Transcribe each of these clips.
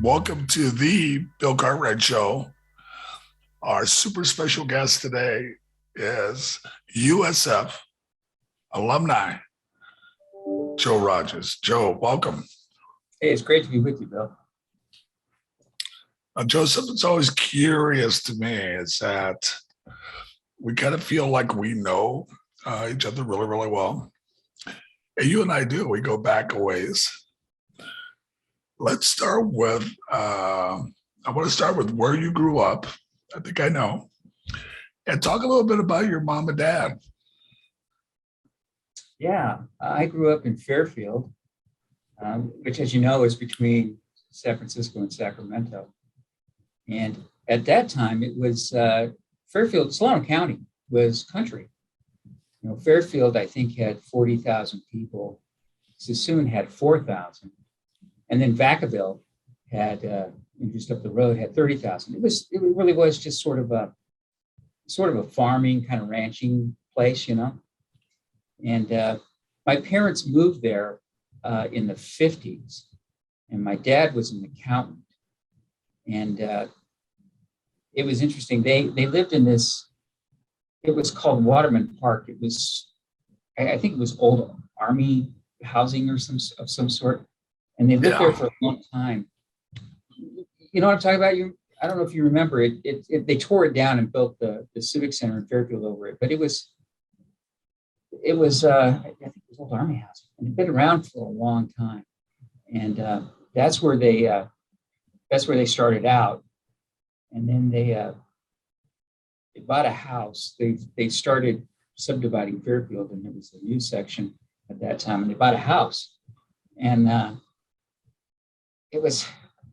welcome to the Bill Cartwright Show. Our super special guest today is USF Alumni Joe Rogers. Joe, welcome. Hey, it's great to be with you, Bill. Joe, something's always curious to me is that we kind of feel like we know each other really, really well. And you and I do. We go back a ways. Let's start with, I want to start with where you grew up. I think I know. And talk a little bit about your mom and dad. Yeah, I grew up in Fairfield, which, as you know, is between San Francisco and Sacramento. And at that time, it was Fairfield, Solano County was country. You know, Fairfield, I think, had 40,000 people. Sassoon had 4,000. And then Vacaville had, just up the road, had 30,000. It really was just sort of a farming, kind of ranching place, you know. And my parents moved there in the 50s, and my dad was an accountant. And it was interesting. They lived in this, it was called Waterman Park. It was, I think it was old Army housing or of some sort. And they lived there for a long time. You know what I'm talking about? I don't know if you remember it. They tore it down and built the Civic Center in Fairfield over it. But it was I think it was old Army house, and it'd been around for a long time. And that's where they started out. And then they bought a house. They started subdividing Fairfield, and there was a new section at that time. And they bought a house, and it was,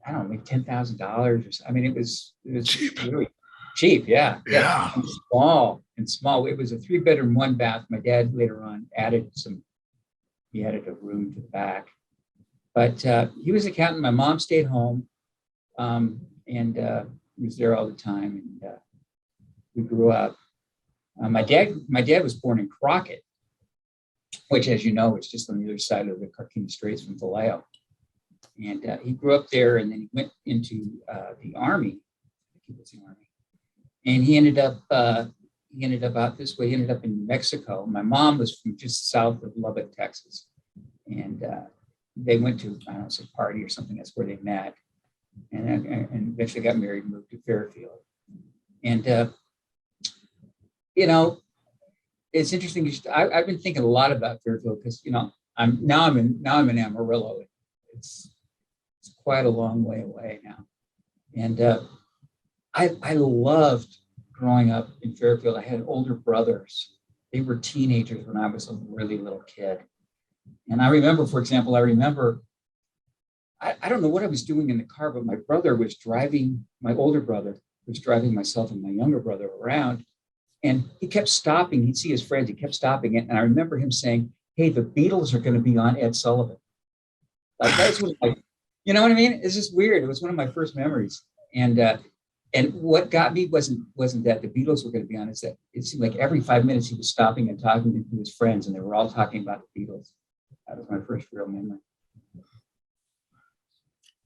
I don't know, maybe $10,000 or so. I mean, it was cheap. Really cheap, yeah. And small. It was a 3-bedroom, 1-bath. My dad later on added a room to the back. But he was an accountant. My mom stayed home and was there all the time. And we grew up. My dad was born in Crockett, which, as you know, is just on the other side of the Carquinez Straits from Vallejo. And he grew up there, and then he went into the Army. I think he was in the Army, and he ended up out this way. He ended up in New Mexico. My mom was from just south of Lubbock, Texas, and they went to, I don't know, some party or something. That's where they met, and eventually got married and moved to Fairfield. And you know, it's interesting. I've been thinking a lot about Fairfield because, you know, I'm in Amarillo. It's quite a long way away now. And I loved growing up in Fairfield. I had older brothers. They were teenagers when I was a really little kid. And I remember, for example, I don't know what I was doing in the car, but my older brother was driving myself and my younger brother around. And he kept stopping. He'd see his friends. He kept stopping. And I remember him saying, "Hey, the Beatles are going to be on Ed Sullivan." Like, that's what, you know what I mean? It's just weird. It was one of my first memories. And what got me wasn't that the Beatles were going to be on. It's that it seemed like every 5 minutes he was stopping and talking to his friends, and they were all talking about the Beatles. That was my first real memory.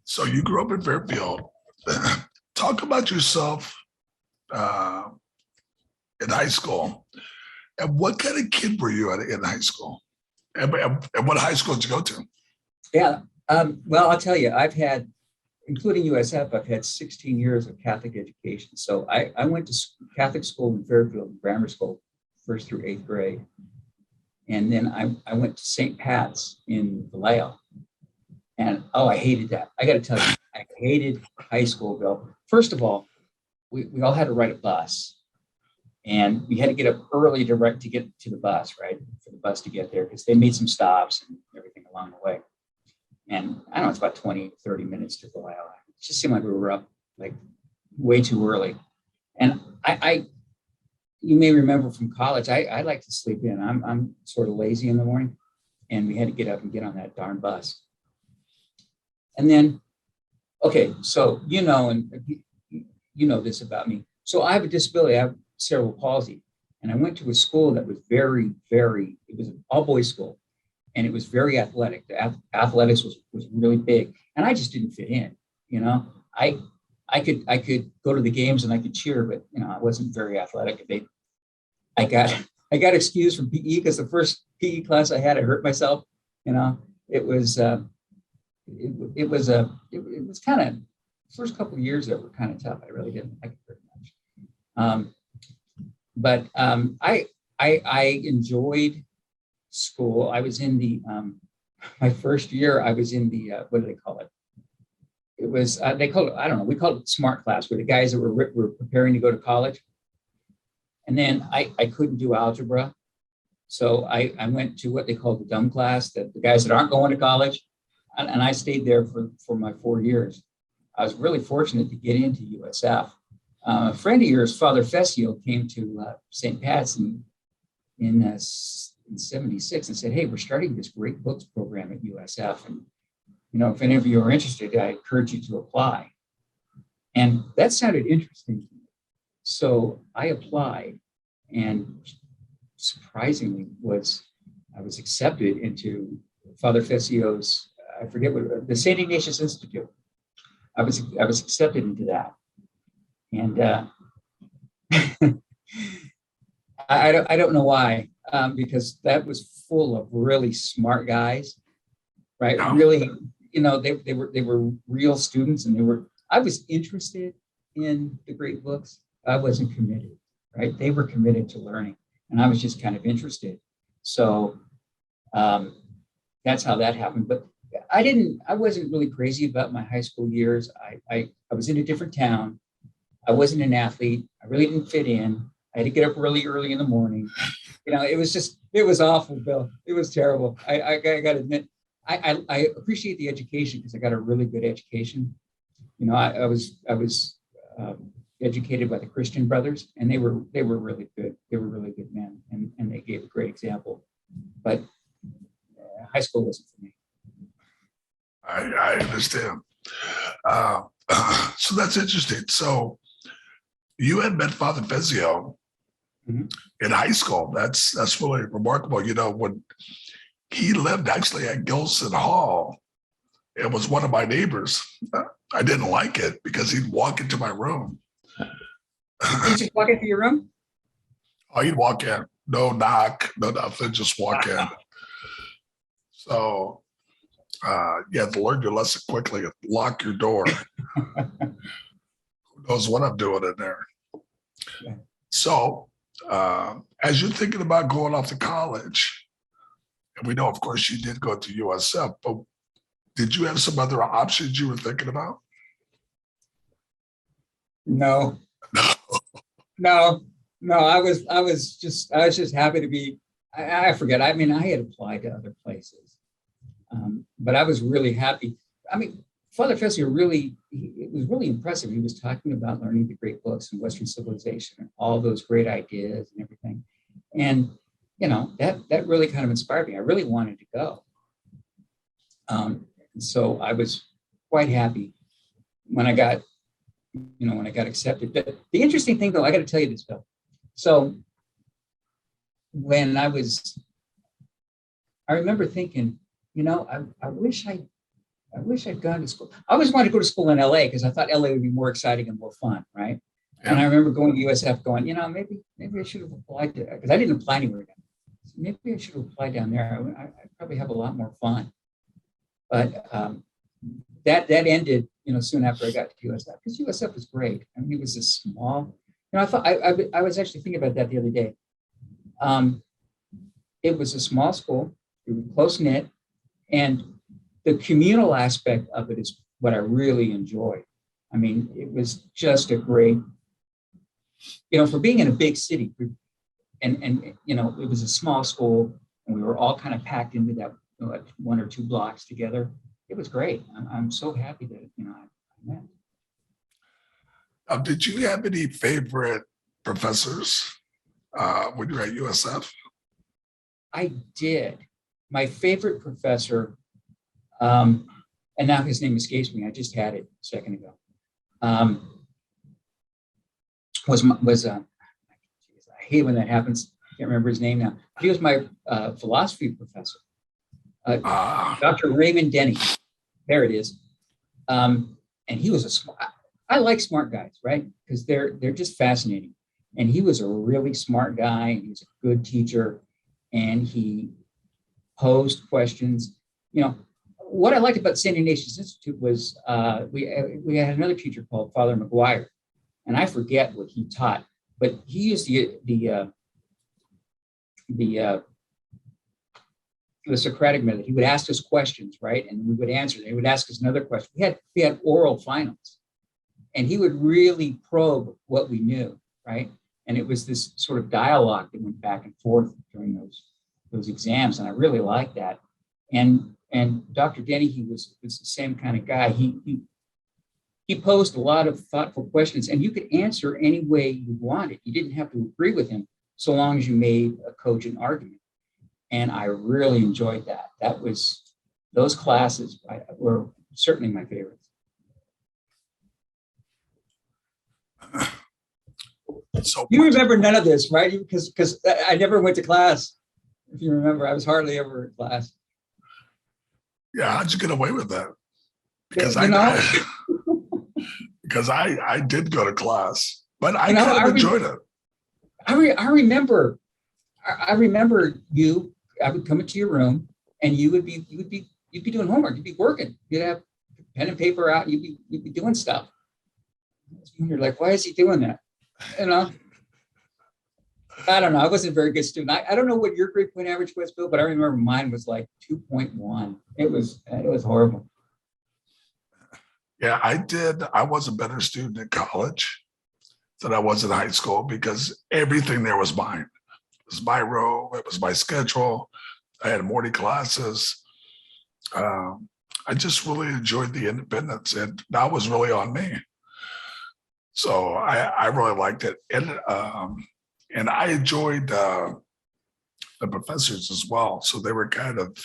So you grew up in Fairfield. Talk about yourself in high school. And what kind of kid were you in high school? And what high school did you go to? Yeah. Well, I'll tell you, I've had, including USF, I've had 16 years of Catholic education. So I went to Catholic school in Fairfield, grammar school, 1st through 8th grade. And then I went to St. Pat's in Vallejo. And, I hated that. I got to tell you, I hated high school, Bill. First of all, we all had to ride a bus. And we had to get up early to get to the bus, right? For the bus to get there, because they made some stops and everything along the way. And I don't know, it's about 20, 30 minutes to Vallejo. It just seemed like we were up like way too early. And you may remember from college, I like to sleep in. I'm sort of lazy in the morning, and we had to get up and get on that darn bus. And then, okay, so you know this about me. So I have a disability. I have cerebral palsy, and I went to a school that was very, it was an all-boys school, and it was very athletic. The athletics was really big, and I just didn't fit in. You know, I could go to the games and I could cheer, but I wasn't very athletic. I got I got excused from PE because the first PE class I had, I hurt myself. It was it was kind of first couple of years that were kind of tough. I really didn't like it very much. I enjoyed school. I was in the my first year. I was in the what do they call it? It was they call it, I don't know. We called it smart class, where the guys that were preparing to go to college. And then I couldn't do algebra, so I went to what they call the dumb class, that the guys that aren't going to college, and I stayed there for my 4 years. I was really fortunate to get into USF. A friend of yours, Father Fessio, came to St. Pat's in '76 and said, "Hey, we're starting this great books program at USF, and if any of you are interested, I encourage you to apply." And that sounded interesting to me. So I applied, and surprisingly I was accepted into Father Fessio's, I forget what, the St. Ignatius Institute. I was accepted into that. And I don't know why, because that was full of really smart guys, right? Really, they were real students, and I was interested in the great books. I wasn't committed, right? They were committed to learning, and I was just kind of interested. So that's how that happened. But I wasn't really crazy about my high school years. I was in a different town. I wasn't an athlete. I really didn't fit in. I had to get up really early in the morning. It was awful, Bill. It was terrible. I got to admit, I appreciate the education, because I got a really good education. I was educated by the Christian Brothers, and they were really good. They were really good men, and they gave a great example. But high school wasn't for me. I understand. So that's interesting. So you had met Father Fezio in high school. That's really remarkable. When he lived actually at Gilson Hall, it was one of my neighbors. I didn't like it because he'd walk into my room. Did you walk into your room? Oh, he'd walk in, no knock, no nothing, just walk in. So you have to learn your lesson quickly and lock your door. Who knows what I'm doing in there? Yeah. So as you're thinking about going off to college, and we know, of course, you did go to USF, but did you have some other options you were thinking about? No. I was just happy to be. I forget. I mean, I had applied to other places, but I was really happy. I mean, Father Fessio it was really impressive. He was talking about learning the great books and Western civilization and all those great ideas and everything, and that really kind of inspired me. I really wanted to go. So I was quite happy when I got accepted. But the interesting thing, though, I got to tell you this, Bill. So when I remember thinking, I wish I'd gone to school. I always wanted to go to school in LA because I thought LA would be more exciting and more fun, right? Yeah. And I remember going to USF going, maybe I should have applied to, because I didn't apply anywhere down there. So maybe I should have applied down there. I'd probably have a lot more fun. But that ended, soon after I got to USF, because USF was great. I mean, it was a small, I thought I was actually thinking about that the other day. It was a small school, it was close knit, and the communal aspect of it is what I really enjoyed. I mean, it was just a great, for being in a big city, and it was a small school, and we were all kind of packed into that 1 or 2 blocks together. It was great. I'm so happy that I met. Did you have any favorite professors when you were at USF? I did. My favorite professor, and now his name escapes me. I just had it a second ago. I hate when that happens. Can't remember his name now. He was my philosophy professor, Dr. Raymond Denny. There it is. and he was a smart. I like smart guys, right? Because they're just fascinating. And he was a really smart guy. He was a good teacher, and he posed questions. You know, what I liked about St. Ignatius Institute was we had another teacher called Father McGuire, and I forget what he taught, but he used the Socratic method. He would ask us questions, right, and we would answer. He would ask us another question. We had oral finals, and he would really probe what we knew, right? And it was this sort of dialogue that went back and forth during those exams, and I really liked that. And Dr. Denny, he was the same kind of guy. He posed a lot of thoughtful questions, and you could answer any way you wanted. You didn't have to agree with him so long as you made a cogent argument. And I really enjoyed that. Those classes were certainly my favorites. So You remember none of this, right? Because I never went to class. If you remember, I was hardly ever in class. yeah, how'd you get away with that? Because because I did go to class, but I kind of enjoyed it. I remember you. I would come into your room, and you'd be doing homework. You'd be working. You'd have pen and paper out. And you'd be doing stuff. You're like, why is he doing that? You know. I don't know. I wasn't a very good student. I don't know what your grade point average was, Bill, but I remember mine was like 2.1. It was horrible. Yeah, I was a better student in college than I was in high school because everything there was mine. It was my row. It was my schedule. I had morning classes. I just really enjoyed the independence, and that was really on me. So I really liked it. And I enjoyed the professors as well. So they were kind of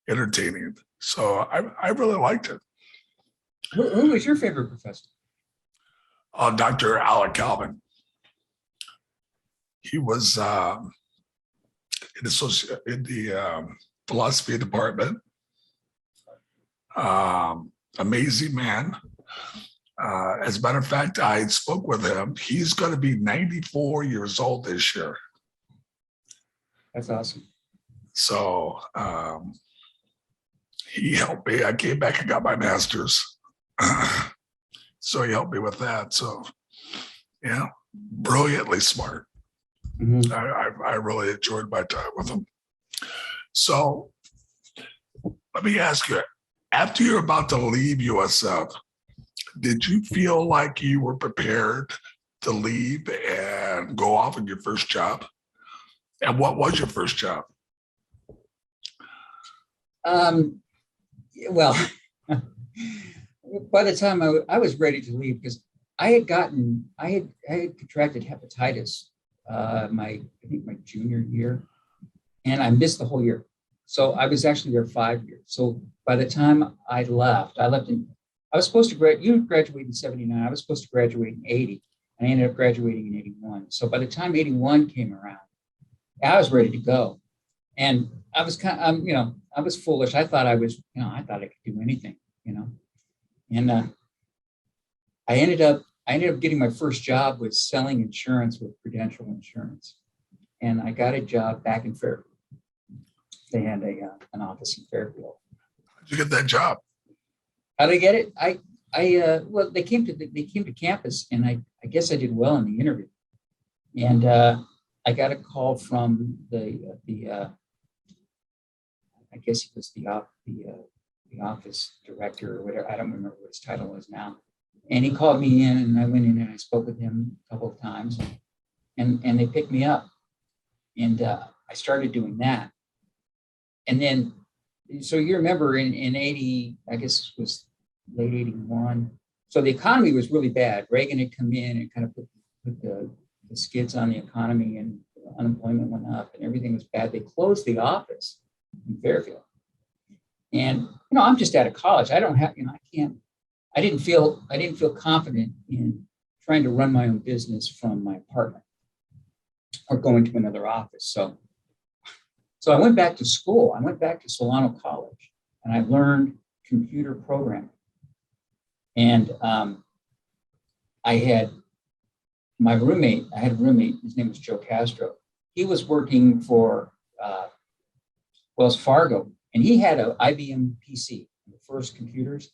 entertaining. So I really liked it. Who was your favorite professor? Dr. Alec Calvin. He was in the philosophy department. Amazing man. As a matter of fact, I spoke with him. He's going to be 94 years old this year. That's awesome. So he helped me. I came back and got my master's. So he helped me with that. So, yeah, brilliantly smart. Mm-hmm. I really enjoyed my time with him. So let me ask you, after you're about to leave USF, did you feel like you were prepared to leave and go off on your first job? And what was your first job? Well, by the time I was ready to leave, because I had contracted hepatitis my junior year, and I missed the whole year. So I was actually there 5 years. So by the time I left I was supposed to graduate in 79. I was supposed to graduate in 80, and I ended up graduating in 81. So by the time 81 came around, I was ready to go. And I was I was foolish. I thought I could do anything, And I ended up getting my first job was selling insurance with Prudential Insurance. And I got a job back in Fairfield. They had an office in Fairfield. How'd you get that job? How did I get it? Well, they came to campus, and I guess I did well in the interview. And I got a call from the I guess he was the office director or whatever. I don't remember what his title was now. And he called me in, and I went in and I spoke with him a couple of times, and they picked me up, and I started doing that. And then, so you remember in 80, I guess it was late 81. So the economy was really bad. Reagan had come in and kind of put the skids on the economy, and unemployment went up and everything was bad. They closed the office in Fairfield. And, I'm just out of college. I don't have, I didn't feel confident in trying to run my own business from my apartment or going to another office. So I went back to school. I went back to Solano College, and I learned computer programming. And I had a roommate, his name was Joe Castro. He was working for Wells Fargo, and he had an IBM PC, the first computers.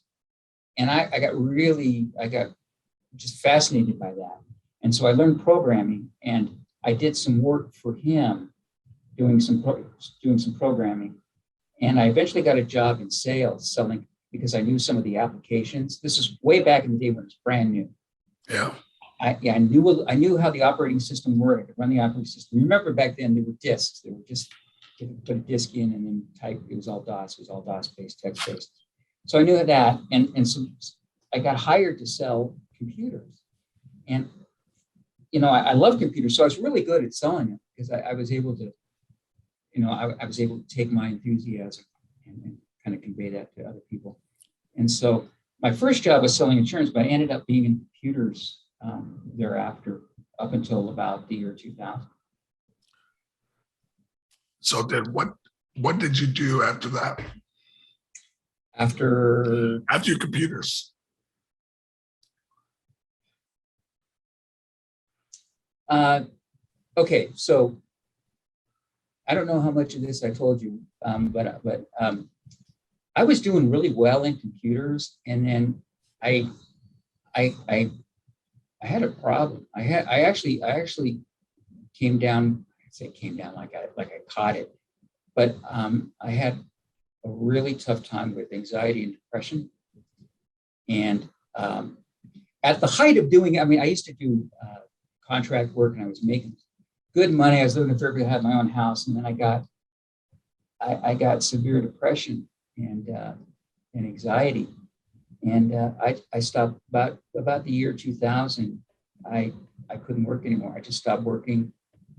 And I got just fascinated by that. And so I learned programming, and I did some work for him doing some programming. And I eventually got a job in sales selling, because I knew some of the applications. This is way back in the day when it was brand new. Yeah. I knew how the operating system worked. I could run the operating system. Remember back then there were disks. They were just, you could put a disk in and then type. It was all DOS. It was all DOS based, text based. So I knew that, and so I got hired to sell computers. And I love computers, so I was really good at selling them, because I was able to, I was able to take my enthusiasm and kind of convey that to other people. And so my first job was selling insurance, but I ended up being in computers thereafter, up until about the year 2000. So what did you do after that? After your computers? Okay, so I don't know how much of this I told you, but I was doing really well in computers, and then I had a problem. I actually came down. I say came down like I caught it, but I had a really tough time with anxiety and depression. And at the height of doing, I used to do contract work, and I was making good money. I was living in Fairfield, I had my own house, and then I got severe depression and anxiety, and I stopped about the year 2000. I couldn't work anymore. I just stopped working.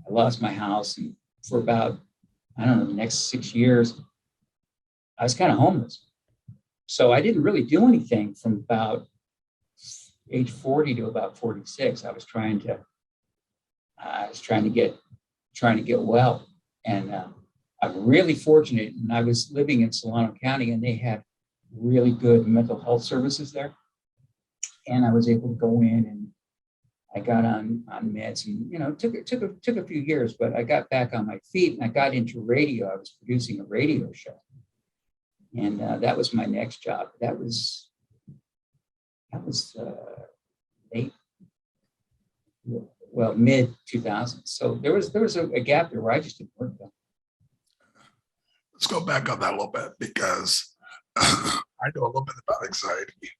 I lost my house, and for about, I don't know, the next 6 years, I was kind of homeless. So I didn't really do anything from about age 40 to about 46. I was trying to get well, and I'm really fortunate. And I was living in Solano County, and they had really good mental health services there. And I was able to go in, and I got on meds, and it took a few years, but I got back on my feet, and I got into radio. I was producing a radio show, and that was my next job. That was mid 2000s. So there was a gap there where I just didn't work though. Let's go back on that a little bit, because I know a little bit about anxiety,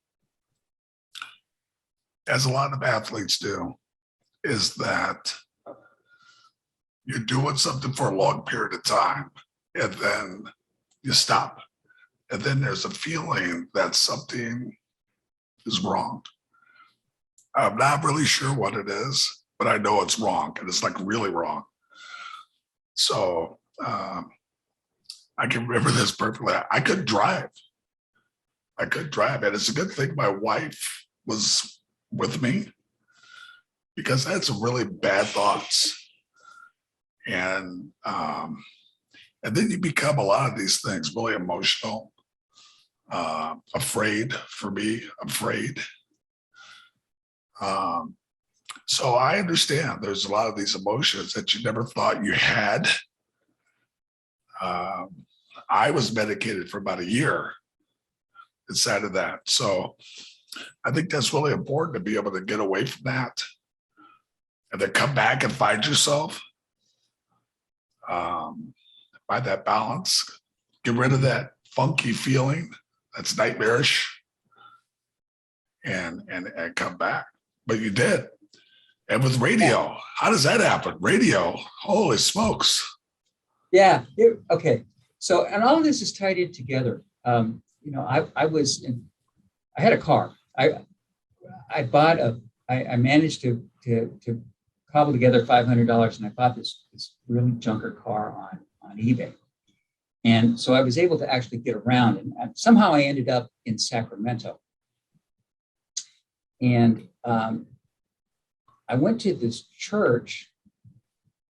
as a lot of athletes do, is that you're doing something for a long period of time, and then you stop. And then there's a feeling that something is wrong. I'm not really sure what it is, but I know it's wrong, and it's like really wrong. So I can remember this perfectly. I couldn't drive. And it's a good thing my wife was with me, because I had some really bad thoughts. And then you become a lot of these things, really emotional, afraid. So I understand there's a lot of these emotions that you never thought you had. I was medicated for about a year inside of that. So I think that's really important, to be able to get away from that and then come back and find yourself, find that balance, get rid of that funky feeling that's nightmarish, and come back. But you did. And with radio, how does that happen? Radio, holy smokes. Yeah. Okay. So, and all of this is tied in together. I had a car. I managed to cobble together $500, and I bought this really junker car on eBay. And so I was able to actually get around, and somehow I ended up in Sacramento. And I went to this church.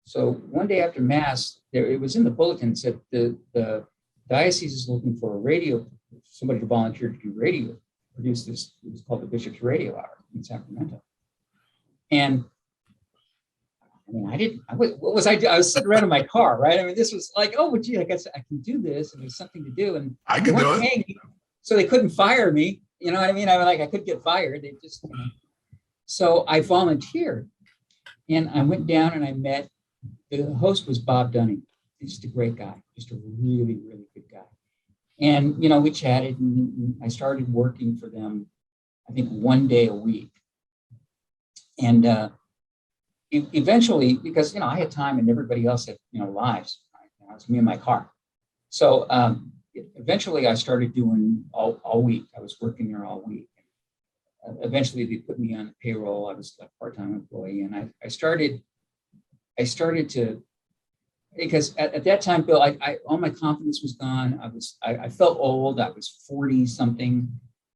So one day after Mass, it was in the bulletin, it said the diocese is looking for somebody to volunteer to do radio produced this. It was called the Bishop's Radio Hour in Sacramento. And I mean, what was I doing? I was sitting around in my car, right? I mean, this was like, oh, well, gee, I guess I can do this, and there's something to do. And I can do it. So they couldn't fire me. You know what I mean? I could get fired. They just, so I volunteered, and I went down and I met, the host was Bob Dunning. He's just a great guy, just a really, really good guy. And, you know, we chatted, and I started working for them, I think, one day a week. And eventually, because, you know, I had time and everybody else had, you know, lives. Right? It was me in my car. So eventually I started doing all week. I was working there all week. Eventually they put me on the payroll. I was a part-time employee. And I started to, because at that time, Bill, all my confidence was gone. I felt old. I was 40 something.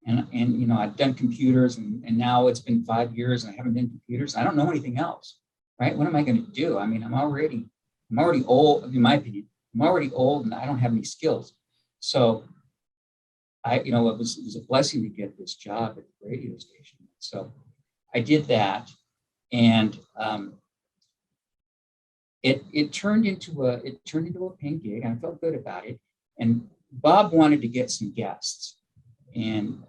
And you know, I'd done computers, and now it's been 5 years and I haven't done computers. I don't know anything else, right? What am I going to do? I mean, I'm already old, in my opinion. I'm already old and I don't have any skills. So you know, it was a blessing to get this job at the radio station. So I did that, and it turned into a paying gig, and I felt good about it. And Bob wanted to get some guests. And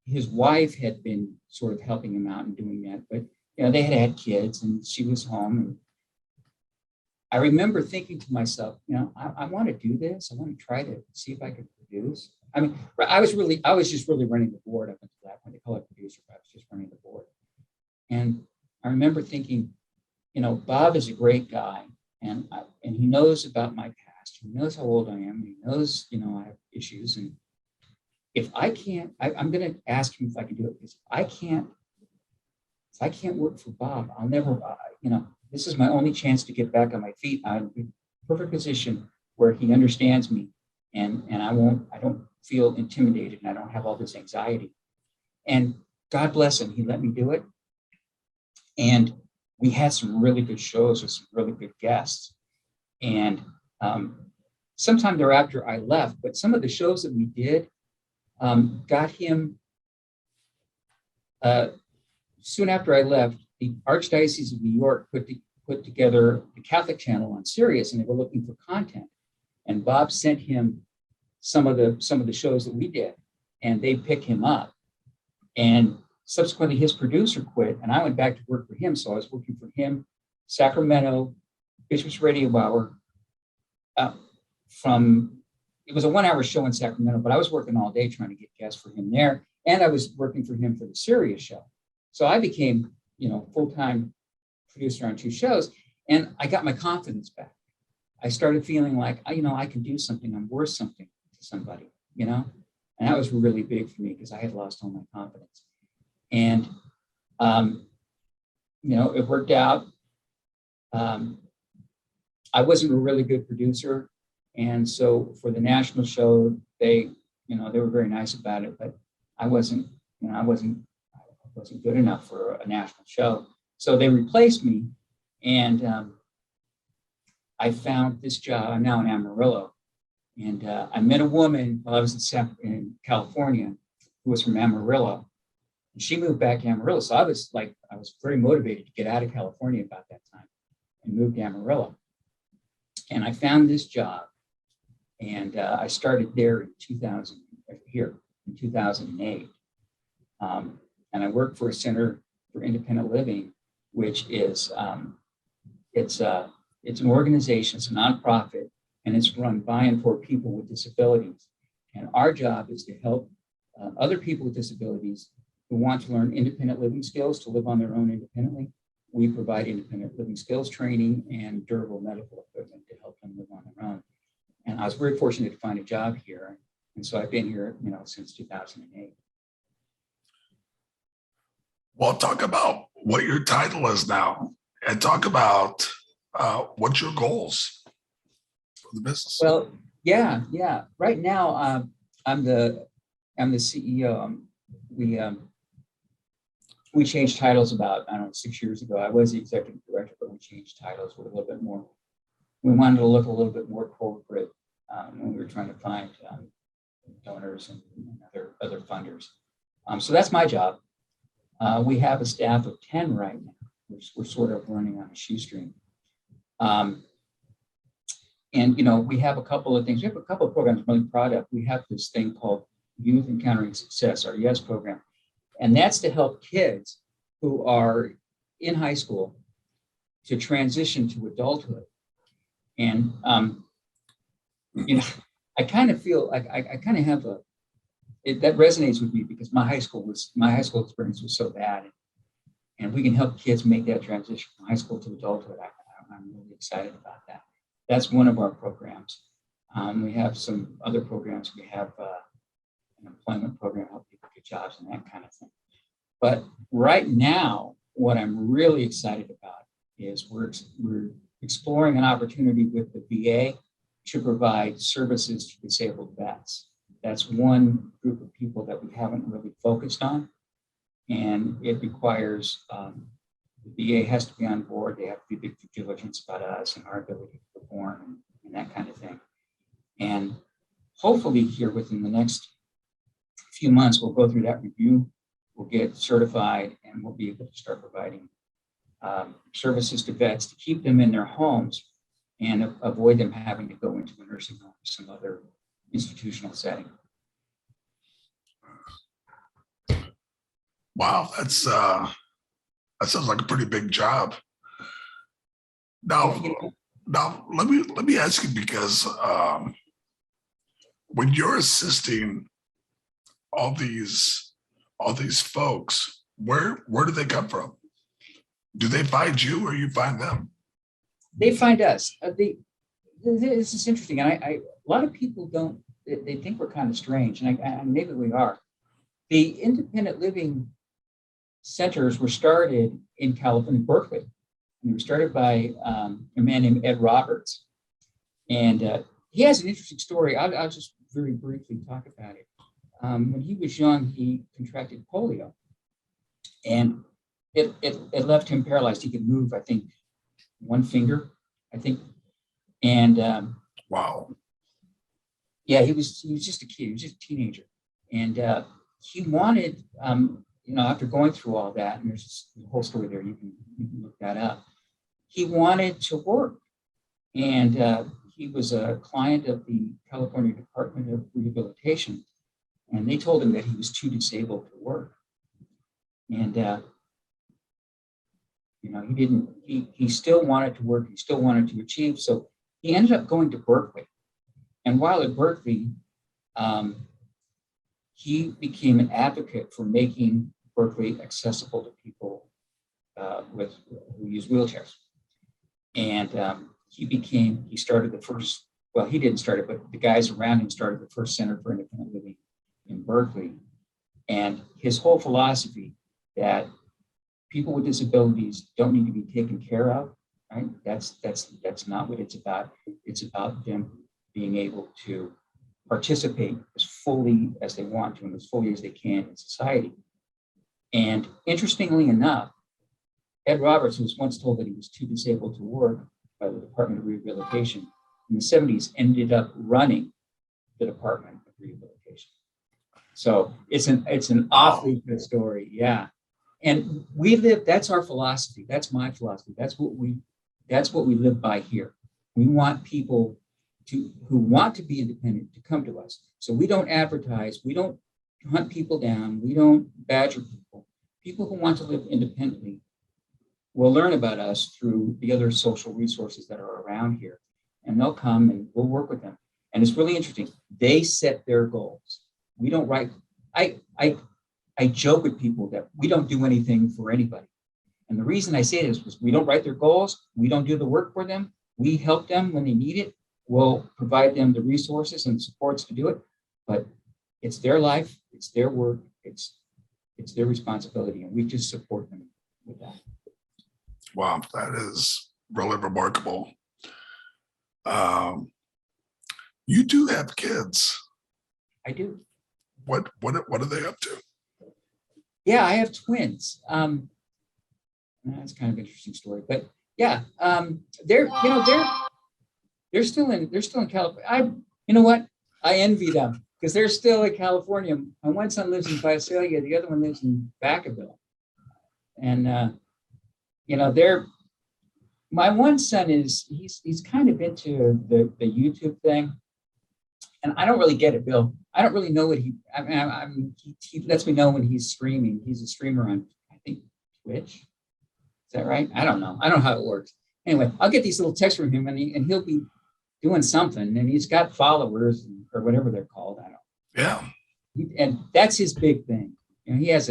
his wife had been sort of helping him out and doing that, but you know, they had kids and she was home. And I remember thinking to myself, you know, I want to do this. I want to try to see if I could produce. I mean, I was just really running the board up until that point. They call it producer, but I was just running the board. And I remember thinking, you know, Bob is a great guy, and he knows about my past. He knows how old I am. He knows, you know, I have issues. And if I can't, I'm going to ask him if I can do it, because if I can't work for Bob, I'll never, you know, this is my only chance to get back on my feet. I'm in a perfect position where he understands me, and I don't feel intimidated, and I don't have all this anxiety. And God bless him, he let me do it. And we had some really good shows with some really good guests. And sometime thereafter I left, but some of the shows that we did, got him, soon after I left, the Archdiocese of New York put together the Catholic channel on Sirius, and they were looking for content. And Bob sent him some of the shows that we did, and they picked him up. And subsequently his producer quit, and I went back to work for him. So I was working for him, Sacramento, Bishop's Radio Hour, it was a 1 hour show in Sacramento, but I was working all day trying to get guests for him there. And I was working for him for the Sirius show. So I became, you know, full-time producer on 2 shows, and I got my confidence back. I started feeling like, you know, I can do something. I'm worth something to somebody, you know? And that was really big for me because I had lost all my confidence. And, you know, it worked out. I wasn't a really good producer. And so for the national show, they were very nice about it, but I wasn't good enough for a national show. So they replaced me, and I found this job. I'm now in Amarillo, and I met a woman while I was in California who was from Amarillo, and she moved back to Amarillo. So I was very motivated to get out of California about that time and moved to Amarillo. And I found this job, and I started there in 2008. And I worked for a Center for Independent Living, which is it's an organization, it's a nonprofit, and it's run by and for people with disabilities. And our job is to help other people with disabilities who want to learn independent living skills to live on their own independently. We provide independent living skills training and durable medical equipment to help them live on their own. And I was very fortunate to find a job here. And so I've been here, you know, since 2008. Well, talk about what your title is now, and talk about what's your goals for the business. Well, yeah. Right now, I'm the CEO. We changed titles about, 6 years ago. I was the executive director, but we changed titles with a little bit more. We wanted to look a little bit more corporate when we were trying to find donors and other funders. So that's my job. We have a staff of 10 right now. We're sort of running on a shoestring. And, we have a couple of things. We have a couple of programs I'm really proud of. We have this thing called Youth Encountering Success, our YES program. And that's to help kids who are in high school to transition to adulthood. And, I kind of feel like I kind of have that resonates with me because my high school experience was so bad. And we can help kids make that transition from high school to adulthood. I'm really excited about that. That's one of our programs. We have some other programs. We have an employment program, help people get jobs and that kind of thing. But right now, what I'm really excited about is we're exploring an opportunity with the VA to provide services to disabled vets. That's one group of people that we haven't really focused on. And it requires, the VA has to be on board. They have to be big due diligence about us and our ability to perform and that kind of thing. And hopefully here within the next few months, we'll go through that review, we'll get certified, and we'll be able to start providing services to vets to keep them in their homes and avoid them having to go into a nursing home or some other institutional setting. Wow, that sounds like a pretty big job. Now let me ask you, because when you're assisting all these folks, where do they come from? Do they find you or you find them? They find us. This is interesting, and a lot of people don't. They think we're kind of strange, and maybe we are. The independent living centers were started in California, Berkeley. And they were started by a man named Ed Roberts, and he has an interesting story. I'll just very briefly talk about it. When he was young, he contracted polio, and it left him paralyzed. He could move, I think, one finger, I think. And wow. Yeah, he was just a kid. He was just a teenager. And he wanted, after going through all that, and there's a whole story there, you can look that up. He wanted to work. And he was a client of the California Department of Rehabilitation. And they told him that he was too disabled to work. And he still wanted to work, he still wanted to achieve. So he ended up going to Berkeley. And while at Berkeley, he became an advocate for making Berkeley accessible to people who use wheelchairs. And he started the first, well, he didn't start it, but the guys around him started the first Center for Independent Living in Berkeley. And his whole philosophy that people with disabilities don't need to be taken care of, right? That's not what it's about. It's about them being able to participate as fully as they want to and as fully as they can in society. And interestingly enough, Ed Roberts was once told that he was too disabled to work by the Department of Rehabilitation. In the 70s, ended up running the Department of Rehabilitation. So it's an awfully good story, yeah. And we live, that's our philosophy. That's my philosophy. That's what we live by here. We want people who want to be independent to come to us. So we don't advertise, we don't hunt people down, we don't badger people. People who want to live independently will learn about us through the other social resources that are around here. And they'll come and we'll work with them. And it's really interesting. They set their goals. We don't write, I joke with people that we don't do anything for anybody. And the reason I say this was we don't write their goals. We don't do the work for them. We help them when they need it. We'll provide them the resources and supports to do it. But it's their life, it's their work, it's their responsibility. And we just support them with that. Wow, that is really remarkable. You do have kids. I do. What are they up to? Yeah, I have twins. That's kind of an interesting story, but yeah, they're still in California. You know what? I envy them because they're still in California. My one son lives in Visalia, the other one lives in Vacaville. And my one son he's kind of into the YouTube thing. And I don't really get it, Bill. I don't really know what he lets me know when he's streaming. He's a streamer on, I think, Twitch. Is that right? I don't know. I don't know how it works. Anyway, I'll get these little texts from him, and he'll be doing something, and he's got followers or whatever they're called. I don't know. Yeah. And that's his big thing. He has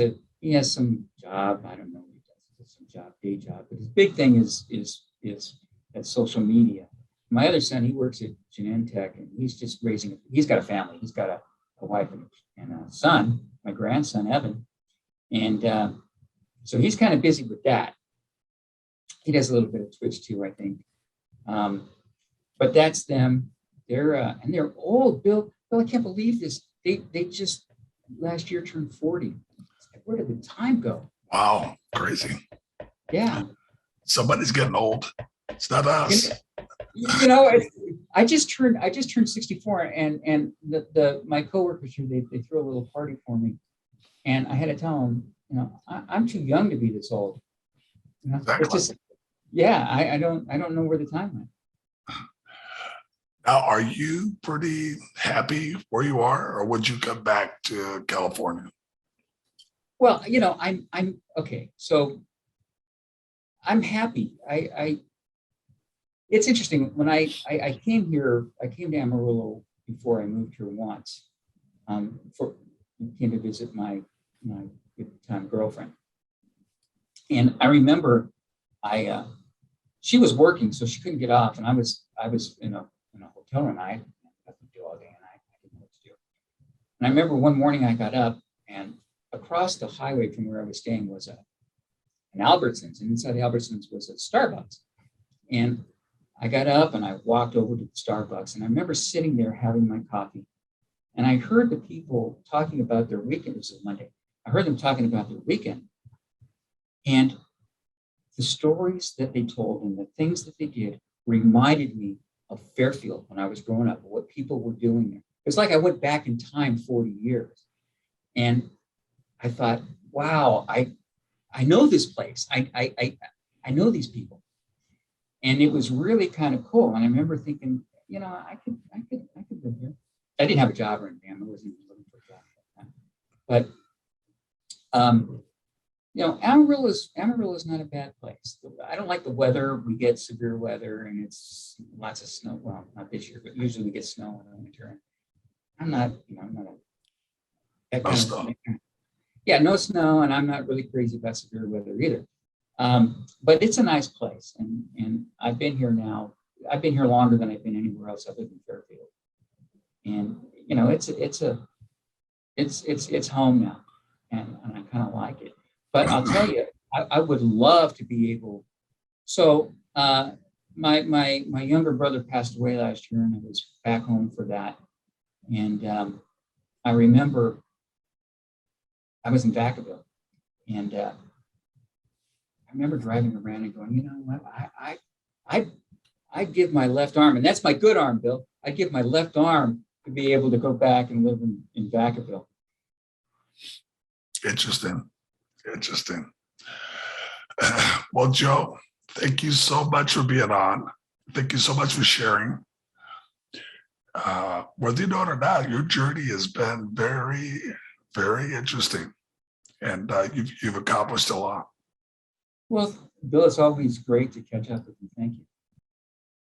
some job. I don't know what he does. Some job, day job. But his big thing is that social media. My other son, he works at Genentech, and he's just he's got a family. He's got a wife and a son, my grandson, Evan. And so he's kind of busy with that. He does a little bit of Twitch too, I think. But that's them. They're old, Bill. I can't believe this. They just last year turned 40. Where did the time go? Wow, crazy. Yeah. Somebody's getting old. It's not us. I just turned 64, and my coworkers here, they threw a little party for me, and I had to tell them, I'm too young to be this old. Exactly. It's just, yeah, I don't know where the time went. Now, are you pretty happy where you are, or would you come back to California? Well, I'm okay. So I'm happy. It's interesting. When I came here, I came to Amarillo before I moved here once. Came to visit my good time girlfriend, and I remember she was working, so she couldn't get off, and I was in a hotel room. I had nothing to do all day, and I didn't know what to do. And I remember one morning I got up, and across the highway from where I was staying was an Albertsons, and inside the Albertsons was a Starbucks. And I got up and I walked over to the Starbucks, and I remember sitting there having my coffee, and I heard the people talking about their weekend. It was a Monday. I heard them talking about their weekend, and the stories that they told and the things that they did reminded me of Fairfield when I was growing up, what people were doing there. It was like I went back in time 40 years. And I thought, wow, I know this place. I know these people. And it was really kind of cool. And I remember thinking, I could live here. I didn't have a job or anything. I wasn't even looking for a job at that time. But Amarillo is not a bad place. I don't like the weather. We get severe weather, and it's lots of snow. Well, not this year, but usually we get snow in the winter. I'm not that kind of. Yeah, no snow, and I'm not really crazy about severe weather either. But it's a nice place, and I've been here now. I've been here longer than I've been anywhere else other than Fairfield, and it's home now, and I kind of like it. But I'll tell you, I would love to be able. So my younger brother passed away last year, and I was back home for that, and I remember I was in Vacaville, and I remember driving around and going, I'd give my left arm, and that's my good arm, Bill. I'd give my left arm to be able to go back and live in Vacaville. Interesting. Well, Joe, thank you so much for being on. Thank you so much for sharing. Whether you know it or not, your journey has been very, very interesting, and you've accomplished a lot. Well, Bill, it's always great to catch up with you. Thank you.